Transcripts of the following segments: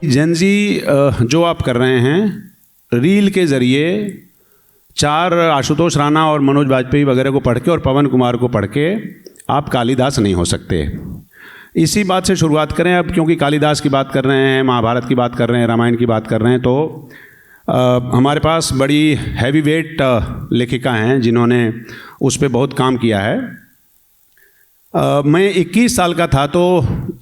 Gen Z जो आप कर रहे हैं, रील के ज़रिए 4 आशुतोष राणा और मनोज वाजपेयी वगैरह को पढ़ के और पवन कुमार को पढ़ के आप कालिदास नहीं हो सकते। इसी बात से शुरुआत करें अब, क्योंकि कालिदास की बात कर रहे हैं, महाभारत की बात कर रहे हैं, रामायण की बात कर रहे हैं, तो हमारे पास बड़ी हैवी वेट लेखिका हैं जिन्होंने उस पर बहुत काम किया है। मैं 21 साल का था तो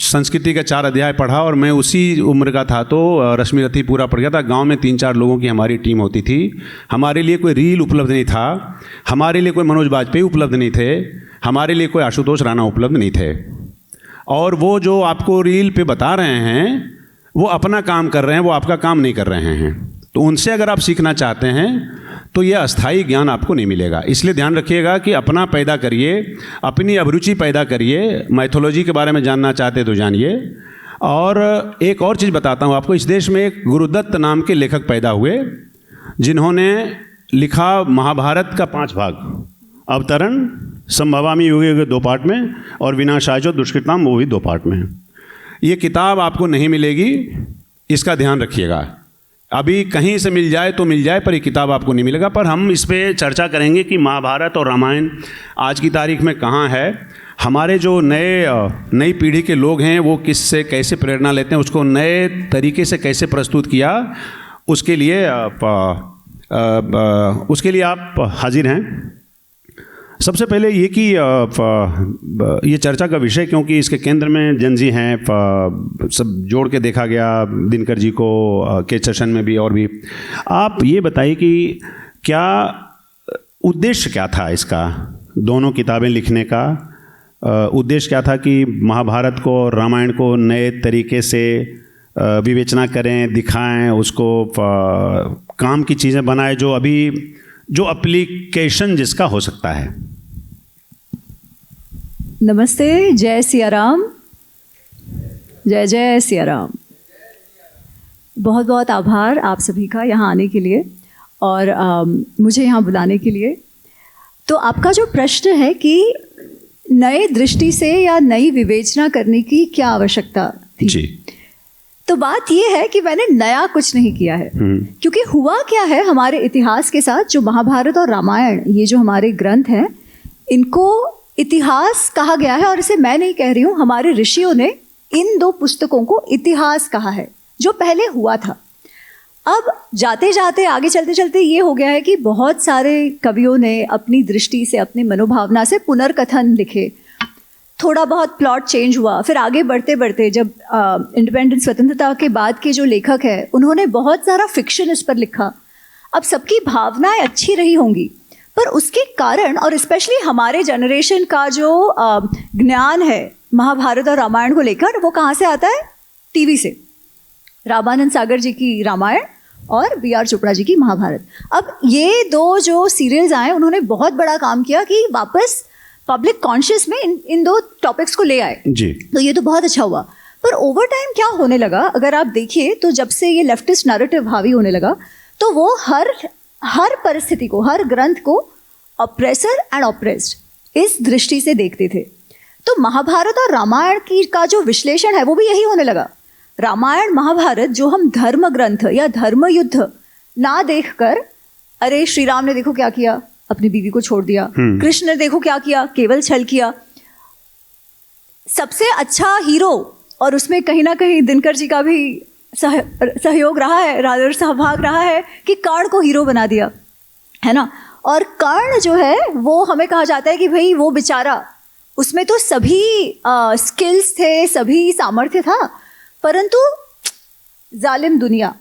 संस्कृति का 4 अध्याय पढ़ा, और मैं उसी उम्र का था तो रश्मिरथी पूरा पढ़ गया था। गांव में 3-4 लोगों की हमारी टीम होती थी। हमारे लिए कोई रील उपलब्ध नहीं था, हमारे लिए कोई मनोज वाजपेयी उपलब्ध नहीं थे, हमारे लिए कोई आशुतोष राणा उपलब्ध नहीं थे। और वो जो आपको रील पे बता रहे हैं वो अपना काम कर रहे हैं, वो आपका काम नहीं कर रहे हैं। तो उनसे अगर आप सीखना चाहते हैं तो ये अस्थाई ज्ञान आपको नहीं मिलेगा। इसलिए ध्यान रखिएगा कि अपना पैदा करिए, अपनी अभिरुचि पैदा करिए। मैथोलॉजी के बारे में जानना चाहते तो जानिए। और एक और चीज़ बताता हूँ आपको, इस देश में एक गुरुदत्त नाम के लेखक पैदा हुए जिन्होंने लिखा महाभारत का 5 भाग, अवतरण, संभवामी युगे युगे 2 पार्ट में, और विनाशाय दुष्कृताम वो भी 2 पार्ट में। ये किताब आपको नहीं मिलेगी, इसका ध्यान रखिएगा। अभी कहीं से मिल जाए तो मिल जाए, पर ये किताब आपको नहीं मिलेगा। पर हम इस पे चर्चा करेंगे कि महाभारत और रामायण आज की तारीख में कहाँ है। हमारे जो नई पीढ़ी के लोग हैं वो किससे कैसे प्रेरणा लेते हैं, उसको नए तरीके से कैसे प्रस्तुत किया, उसके लिए आप हाजिर हैं। सबसे पहले ये कि ये चर्चा का विषय, क्योंकि इसके केंद्र में जेनजी हैं, सब जोड़ के देखा गया, दिनकर जी को के सेशन में भी और भी। आप ये बताइए कि क्या उद्देश्य क्या था इसका, दोनों किताबें लिखने का उद्देश्य क्या था कि महाभारत को और रामायण को नए तरीके से विवेचना करें, दिखाएं, उसको काम की चीज़ें बनाएं जो एप्लीकेशन जिसका हो सकता है। नमस्ते, जय सिया राम, जय जय सिया राम। बहुत बहुत आभार आप सभी का यहाँ आने के लिए और मुझे यहाँ बुलाने के लिए। तो आपका जो प्रश्न है कि नए दृष्टि से या नई विवेचना करने की क्या आवश्यकता थी जी, तो बात यह है कि मैंने नया कुछ नहीं किया है। क्योंकि हुआ क्या है हमारे इतिहास के साथ, जो महाभारत और रामायण ये जो हमारे ग्रंथ हैं, इनको इतिहास कहा गया है। और इसे मैं नहीं कह रही हूँ, हमारे ऋषियों ने इन 2 पुस्तकों को इतिहास कहा है, जो पहले हुआ था। अब जाते जाते आगे चलते चलते ये हो गया है कि बहुत सारे कवियों ने अपनी दृष्टि से, अपनी मनोभावना से पुनर्कथन लिखे, थोड़ा बहुत प्लॉट चेंज हुआ। फिर आगे बढ़ते बढ़ते जब इंडिपेंडेंस, स्वतंत्रता के बाद के जो लेखक हैं, उन्होंने बहुत सारा फिक्शन इस पर लिखा। अब सबकी भावनाएं अच्छी रही होंगी, पर उसके कारण, और स्पेशली हमारे जनरेशन का जो ज्ञान है महाभारत और रामायण को लेकर, वो कहाँ से आता है? टीवी से। रामानंद सागर जी की रामायण और बी.आर. चोपड़ा जी की महाभारत। अब ये 2 जो सीरियल्स आए, उन्होंने बहुत बड़ा काम किया कि वापस पब्लिक कॉन्शियस में इन 2 टॉपिक्स को ले आए जी। तो ये तो बहुत अच्छा हुआ। पर ओवर टाइम क्या होने लगा, अगर आप देखिए तो जब से ये लेफ्टिस्ट नैरेटिव हावी होने लगा, तो वो हर परिस्थिति को, हर ग्रंथ को ऑप्रेसर एंड ऑप्रेस्ड इस दृष्टि से देखते थे। तो महाभारत और रामायण का जो विश्लेषण है वो भी यही होने लगा। रामायण महाभारत जो हम धर्म ग्रंथ या धर्म युद्ध ना देखकर, अरे श्री राम ने देखो क्या किया, अपनी बीवी को छोड़ दिया, कृष्ण ने देखो क्या किया, केवल छल किया, सबसे अच्छा हीरो, और उसमें कहीं ना कहीं दिनकर जी का भी सहयोग रहा है, रादर सहभाग रहा है कि कर्ण को हीरो बना दिया, है ना। और कर्ण जो है वो हमें कहा जाता है कि भाई वो बेचारा, उसमें तो सभी स्किल्स थे, सभी सामर्थ्य था, परंतु जालिम दुनिया,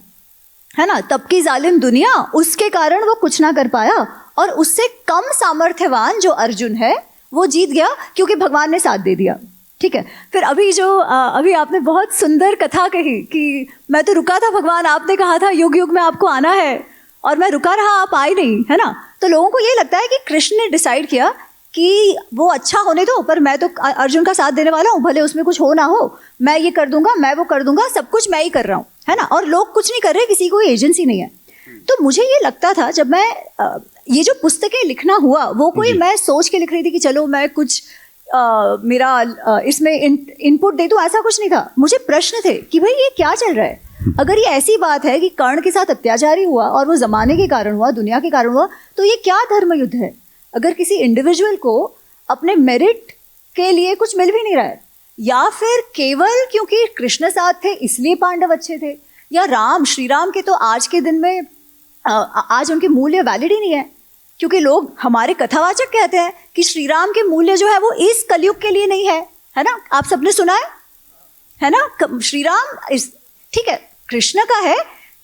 है ना, तब की जालिम दुनिया, उसके कारण वो कुछ ना कर पाया। और उससे कम सामर्थ्यवान जो अर्जुन है वो जीत गया, क्योंकि भगवान ने साथ दे दिया। ठीक है। फिर अभी आपने बहुत सुंदर कथा कही कि मैं तो रुका था भगवान, आपने कहा था युग युग में आपको आना है, और मैं रुका रहा, आप आए नहीं, है ना। तो लोगों को ये लगता है कि कृष्ण ने डिसाइड किया कि वो अच्छा होने दो, पर मैं तो अर्जुन का साथ देने वाला हूँ, भले उसमें कुछ हो ना हो, मैं ये कर दूंगा, मैं वो कर दूंगा, सब कुछ मैं ही कर रहा हूँ, है ना। और लोग कुछ नहीं कर रहे, किसी को एजेंसी नहीं है। तो मुझे ये लगता था जब मैं ये जो पुस्तकें लिखना हुआ, वो कोई मैं सोच के लिख रही थी कि चलो मैं कुछ मेरा इसमें इनपुट दे दूँ, ऐसा कुछ नहीं था। मुझे प्रश्न थे कि भाई ये क्या चल रहा है। अगर ये ऐसी बात है कि कर्ण के साथ अत्याचार ही हुआ और वो जमाने के कारण हुआ, दुनिया के कारण हुआ, तो ये क्या धर्म युद्ध है? अगर किसी इंडिविजुअल को अपने मेरिट के लिए कुछ मिल भी नहीं रहा है, या फिर केवल क्योंकि कृष्ण साथ थे इसलिए पांडव अच्छे थे, या श्री राम के तो आज के दिन में आज उनके मूल्य वैलिड ही नहीं है, क्योंकि लोग हमारे कथावाचक कहते हैं कि श्री राम के मूल्य जो है वो इस कलयुग के लिए नहीं है ना? आप सबने सुना है ना? श्री राम ठीक है, कृष्ण का है,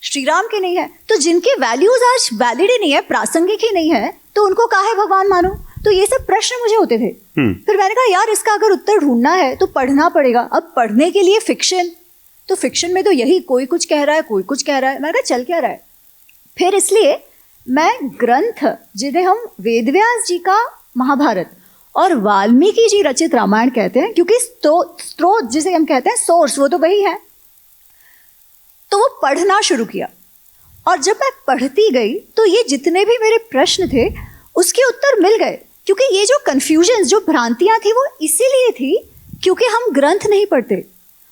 श्री राम के नहीं है। तो जिनके वैल्यूज आज वैलिड ही नहीं है, प्रासंगिक ही नहीं है, तो उनको काहे भगवान मानो? तो ये सब प्रश्न मुझे होते थे। फिर मैंने कहा यार इसका अगर उत्तर ढूंढना है तो पढ़ना पड़ेगा। अब पढ़ने के लिए फिक्शन, तो फिक्शन में तो यही कोई कुछ कह रहा है, कोई कुछ कह रहा है। मैंने कहा चल क्या रहा है? फिर इसलिए मैं ग्रंथ जिन्हें हम वेदव्यास जी का महाभारत और वाल्मीकि जी रचित रामायण कहते हैं, क्योंकि स्रोत जिसे हम कहते हैं सोर्स, वो तो वही है, तो वो पढ़ना शुरू किया। और जब मैं पढ़ती गई तो ये जितने भी मेरे प्रश्न थे उसके उत्तर मिल गए, क्योंकि ये जो कन्फ्यूजन, जो भ्रांतियां थी, वो इसीलिए थी क्योंकि हम ग्रंथ नहीं पढ़ते।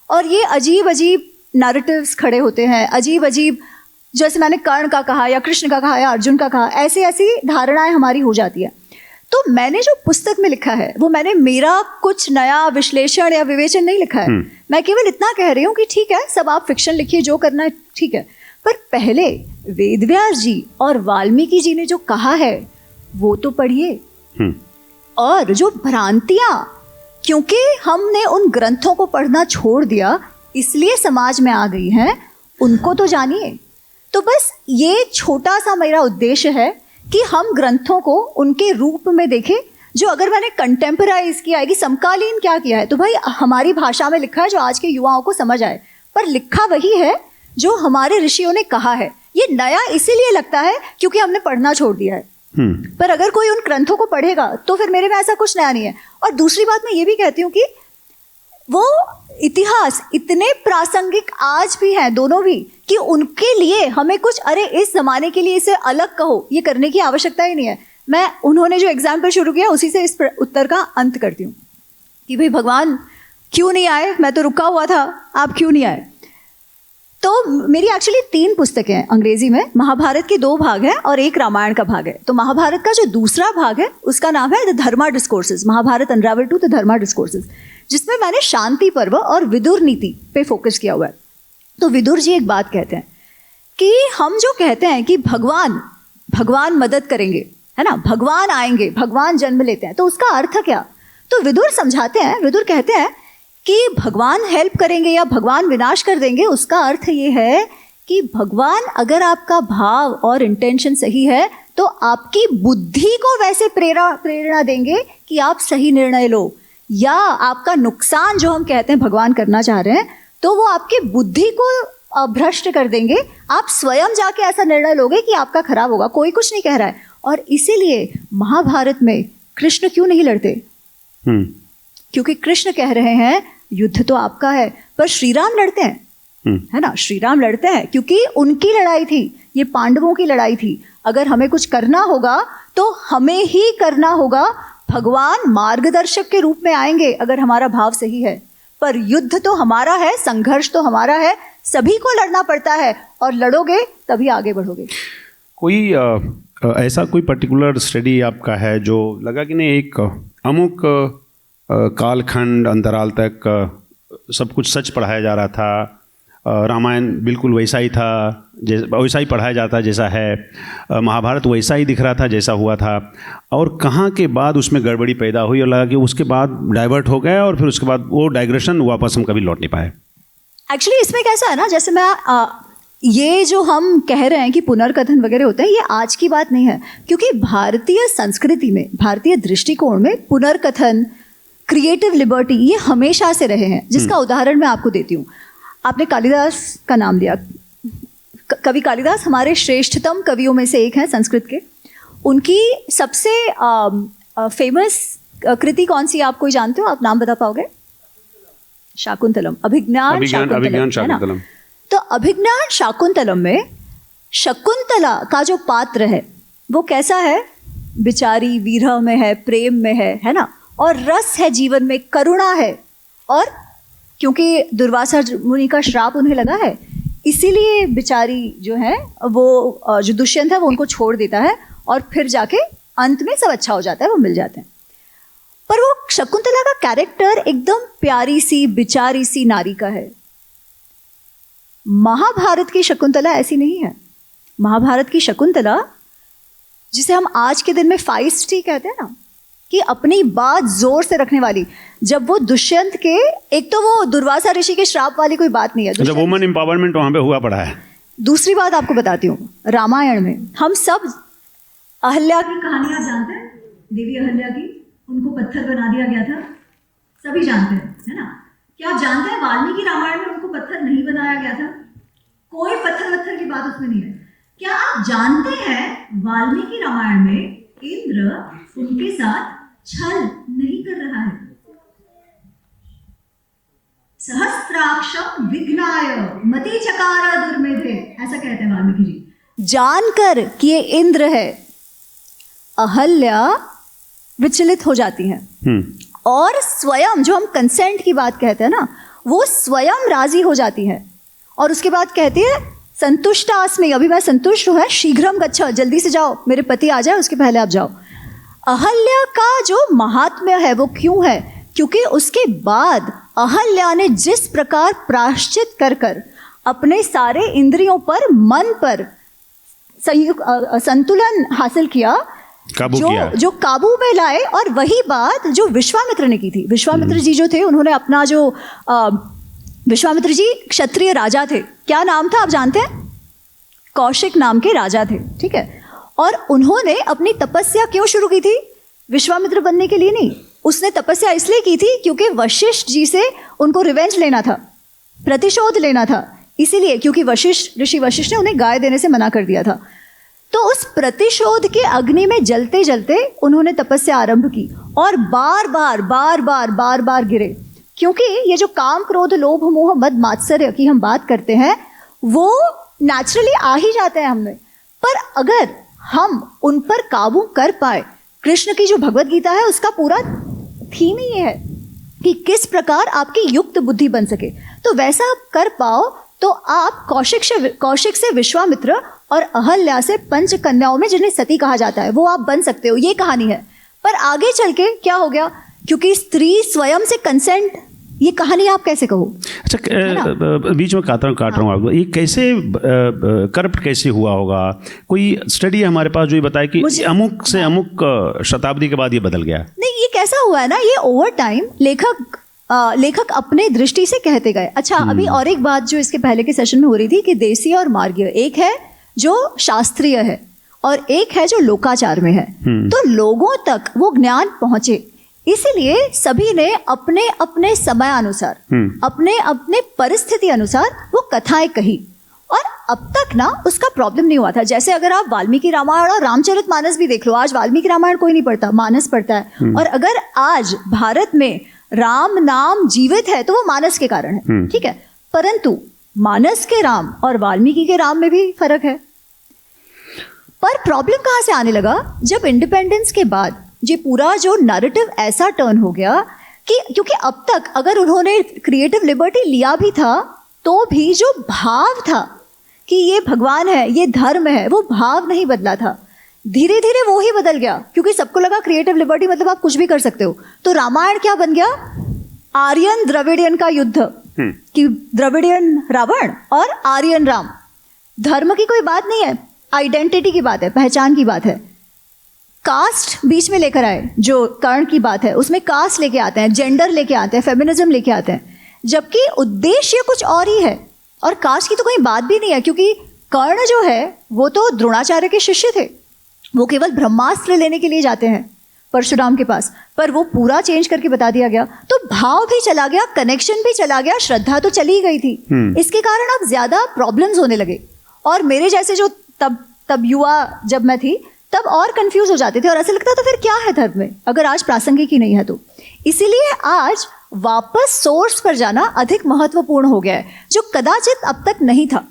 और ये अजीब अजीब नैरेटिव्स खड़े होते हैं, अजीब अजीब, जैसे मैंने कर्ण का कहा या कृष्ण का कहा या अर्जुन का कहा, ऐसी ऐसी धारणाएं हमारी हो जाती है। तो मैंने जो पुस्तक में लिखा है वो मैंने मेरा कुछ नया विश्लेषण या विवेचन नहीं लिखा है। मैं केवल इतना कह रही हूँ कि ठीक है, सब आप फिक्शन लिखिए, जो करना है ठीक है, पर पहले वेदव्यास जी और वाल्मीकि जी ने जो कहा है वो तो पढ़िए। और जो भ्रांतियां, क्योंकि हमने उन ग्रंथों को पढ़ना छोड़ दिया इसलिए समाज में आ गई हैं, उनको तो जानिए। तो बस ये छोटा सा मेरा उद्देश्य है कि हम ग्रंथों को उनके रूप में देखें, जो अगर मैंने कंटेम्पराइज किया है कि समकालीन क्या किया है, तो भाई हमारी भाषा में लिखा है जो आज के युवाओं को समझ आए, पर लिखा वही है जो हमारे ऋषियों ने कहा है। ये नया इसीलिए लगता है क्योंकि हमने पढ़ना छोड़ दिया है। पर अगर कोई उन ग्रंथों को पढ़ेगा तो फिर मेरे में ऐसा कुछ नया नहीं है। और दूसरी बात मैं ये भी कहती हूँ कि वो इतिहास इतने प्रासंगिक आज भी हैं, दोनों भी, कि उनके लिए हमें कुछ अरे इस जमाने के लिए इसे अलग कहो, ये करने की आवश्यकता ही नहीं है। मैं उन्होंने जो एग्जाम्पल शुरू किया उसी से इस उत्तर का अंत करती हूँ कि भाई भगवान क्यों नहीं आए? मैं तो रुका हुआ था, आप क्यों नहीं आए? तो मेरी एक्चुअली 3 पुस्तकें हैं अंग्रेजी में। महाभारत के 2 भाग हैं और एक रामायण का भाग है। तो महाभारत का जो दूसरा भाग है उसका नाम है the Dharma discourses, Mahabharata unravel to the Dharma discourses, जिसमें मैंने शांति पर्व और विदुर नीति पे फोकस किया हुआ है। तो विदुर जी एक बात कहते हैं कि हम जो कहते हैं कि भगवान मदद करेंगे, है ना, भगवान आएंगे, भगवान जन्म लेते हैं, तो उसका अर्थ क्या? तो विदुर समझाते हैं, विदुर कहते हैं कि भगवान हेल्प करेंगे या भगवान विनाश कर देंगे, उसका अर्थ ये है कि भगवान अगर आपका भाव और इंटेंशन सही है तो आपकी बुद्धि को वैसे प्रेरणा देंगे कि आप सही निर्णय लो, या आपका नुकसान जो हम कहते हैं भगवान करना चाह रहे हैं तो वो आपकी बुद्धि को भ्रष्ट कर देंगे। आप स्वयं जाके ऐसा निर्णय लोगे कि आपका खराब होगा, कोई कुछ नहीं कह रहा है। और इसीलिए महाभारत में कृष्ण क्यों नहीं लड़ते? क्योंकि कृष्ण कह रहे हैं युद्ध तो आपका है, पर श्री राम लड़ते हैं, है ना, श्री राम लड़ते हैं क्योंकि उनकी लड़ाई थी, ये पांडवों की लड़ाई थी। अगर हमें कुछ करना होगा तो हमें ही करना होगा, भगवान मार्गदर्शक के रूप में आएंगे अगर हमारा भाव सही है। पर युद्ध तो हमारा है, संघर्ष तो हमारा है, सभी को लड़ना पड़ता है, और लड़ोगे तभी आगे बढ़ोगे। कोई ऐसा कोई पर्टिकुलर स्टडी आपका है जो लगा कि नहीं एक अमुक कालखंड अंतराल तक सब कुछ सच पढ़ाया जा रहा था, रामायण बिल्कुल वैसा ही था, वैसा ही पढ़ाया जाता जैसा है, महाभारत वैसा ही दिख रहा था जैसा हुआ था, और कहाँ के बाद उसमें गड़बड़ी पैदा हुई और लगा कि उसके बाद डाइवर्ट हो गया और फिर उसके बाद वो डाइग्रेशन वापस हम कभी लौट नहीं पाए? एक्चुअली इसमें कैसा है ना, जैसे मैं ये जो हम कह रहे हैं कि पुनर्कथन वगैरह होते हैं, ये आज की बात नहीं है, क्योंकि भारतीय संस्कृति में, भारतीय दृष्टिकोण में पुनर्कथन, क्रिएटिव लिबर्टी, ये हमेशा से रहे हैं। जिसका उदाहरण मैं आपको देती हूँ। आपने कालिदास का नाम लिया, कवि कालिदास हमारे श्रेष्ठतम कवियों में से एक हैं संस्कृत के। उनकी सबसे फेमस कृति कौन सी, आप कोई जानते हो? आप नाम बता पाओगे? शाकुंतलम, अभिज्ञान शाकुंतलम। तो अभिज्ञान शाकुंतलम में शकुंतला का जो पात्र है वो कैसा है? बिचारी विरह में है, प्रेम में है ना, और रस है जीवन में, करुणा है। और क्योंकि दुर्वासा मुनि का श्राप उन्हें लगा है इसीलिए बेचारी जो है वो जो दुष्यंत है वो उनको छोड़ देता है और फिर जाके अंत में सब अच्छा हो जाता है, वो मिल जाते हैं। पर वो शकुंतला का कैरेक्टर एकदम प्यारी सी बेचारी सी नारी का है। महाभारत की शकुंतला ऐसी नहीं है। महाभारत की शकुंतला, जिसे हम आज के दिन में फाइस्टी कहते हैं ना, कि अपनी बात जोर से रखने वाली, जब वो दुष्यंत के, एक तो वो दुर्वासा ऋषि के श्राप वाली कोई बात नहीं है, जब वुमन एम्पावरमेंट वहां पे हुआ पड़ा है। दूसरी बात आपको बताती हूँ, रामायण में हम सब अहल्या की कहानियां जानते हैं, देवी अहल्या की, उनको पत्थर बना दिया गया था, सभी जानते हैं, है ना। क्या आप जानते हैं वाल्मीकि रामायण में उनको पत्थर नहीं बनाया गया था? कोई पत्थर वत्थर की बात उसमें नहीं है। क्या आप जानते हैं वाल्मीकि रामायण में इंद्र उनके साथ छल नहीं कर रहा है? सहस्त्राक्षम विघ्नाय मति चकार दुर्मेधे, ऐसा कहते हैं वाल्मीकि जी। जानकर कि ये इंद्र है, अहल्या विचलित हो जाती हैं और स्वयं, जो हम कंसेंट की बात कहते हैं ना, वो स्वयं राजी हो जाती है और उसके बाद कहती है संतुष्टास्मि, अभी मैं संतुष्ट हूँ, शीघ्रम गच्छ, जल्दी से जाओ, मेरे पति आ जाए उसके पहले आप जाओ। अहल्या का जो महात्म्य है वो क्यों है? क्योंकि उसके बाद अहल्या ने जिस प्रकार प्रायश्चित कर कर अपने सारे इंद्रियों पर, मन पर संतुलन हासिल किया, जो काबू में लाए, और वही बात जो विश्वामित्र ने की थी। विश्वामित्र जी जो थे, उन्होंने अपना जो विश्वामित्र जी क्षत्रिय राजा थे, क्या नाम था आप जानते हैं? कौशिक नाम के राजा थे, ठीक है। और उन्होंने अपनी तपस्या क्यों शुरू की थी? विश्वामित्र बनने के लिए नहीं, उसने तपस्या इसलिए की थी क्योंकि वशिष्ठ जी से उनको रिवेंज लेना था, प्रतिशोध लेना था, इसीलिए, क्योंकि ऋषि वशिष्ठ ने उन्हें गाय देने से मना कर दिया था। तो उस प्रतिशोध के अग्नि में जलते जलते उन्होंने तपस्या आरंभ की और बार बार गिरे, क्योंकि ये जो काम क्रोध लोभ मोह मद मात्सर्य की हम बात करते हैं वो नेचुरली आ ही जाते हैं हमें, पर अगर हम उन पर काबू कर पाए, कृष्ण की जो भगवत गीता है उसका पूरा थीम ही ये है कि किस प्रकार आपकी युक्त बुद्धि बन सके, तो वैसा आप कर पाओ तो आप कौशिक से विश्वामित्र और अहल्या से पंच कन्याओं में, जिन्हें सती कहा जाता है, वो आप बन सकते हो। ये कहानी है। पर आगे चल के क्या हो गया, क्योंकि स्त्री स्वयं से कंसेंट, ये कहानी आप कैसे कहो? अच्छा, बीच में काट रहा हूँ आपको, ये कैसे करप्ट कैसे हुआ होगा? कोई स्टडी हमारे पास जो ये बताए कि अमुक से अमुक शताब्दी के बाद ये बदल गया? नहीं, ये कैसा हुआ है ना, ये ओवर टाइम लेखक अपने दृष्टि से कहते गए। अच्छा, अभी और एक बात जो इसके पहले के सेशन में हो रही थी कि देसी और मार्गीय, एक है जो शास्त्रीय है और एक है जो लोकाचार में है, तो लोगों तक वो ज्ञान पहुंचे, इसलिए सभी ने अपने अपने समय अनुसार, अपने अपने परिस्थिति अनुसार वो कथाएं कही, और अब तक ना उसका प्रॉब्लम नहीं हुआ था। जैसे अगर आप वाल्मीकि रामायण और रामचरितमानस भी देख लो, आज वाल्मीकि रामायण कोई नहीं पढ़ता, मानस पढ़ता है, और अगर आज भारत में राम नाम जीवित है तो वो मानस के कारण है, ठीक है। परंतु मानस के राम और वाल्मीकि के राम में भी फर्क है। पर प्रॉब्लम कहाँ से आने लगा? जब इंडिपेंडेंस के बाद ये पूरा जो नैरेटिव ऐसा टर्न हो गया कि, क्योंकि अब तक अगर उन्होंने क्रिएटिव लिबर्टी लिया भी था तो भी जो भाव था कि ये भगवान है, ये धर्म है, वो भाव नहीं बदला था। धीरे धीरे वो ही बदल गया, क्योंकि सबको लगा क्रिएटिव लिबर्टी मतलब आप कुछ भी कर सकते हो। तो रामायण क्या बन गया? आर्यन द्रविडियन का युद्ध, कि द्रविडियन रावण और आर्यन राम। धर्म की कोई बात नहीं है, आइडेंटिटी की बात है, पहचान की बात है। कास्ट बीच में लेकर आए, जो कर्ण की बात है उसमें कास्ट लेके आते हैं, जेंडर लेके आते हैं, फेमिनिज्म लेके आते हैं, जबकि उद्देश्य कुछ और ही है। और कास्ट की तो कोई बात भी नहीं है, क्योंकि कर्ण जो है वो तो द्रोणाचार्य के शिष्य थे, वो केवल ब्रह्मास्त्र लेने के लिए जाते हैं परशुराम के पास, पर वो पूरा चेंज करके बता दिया गया। तो भाव भी चला गया, कनेक्शन भी चला गया, श्रद्धा तो चली गई थी। इसके कारण अब ज्यादा प्रॉब्लम्स होने लगे, और मेरे जैसे जो तब युवा जब मैं थी तब और कंफ्यूज हो जाते थे, और ऐसा लगता था फिर क्या है धर्म में अगर आज प्रासंगिक ही नहीं है तो। इसीलिए आज वापस सोर्स पर जाना अधिक महत्वपूर्ण हो गया है, जो कदाचित अब तक नहीं था।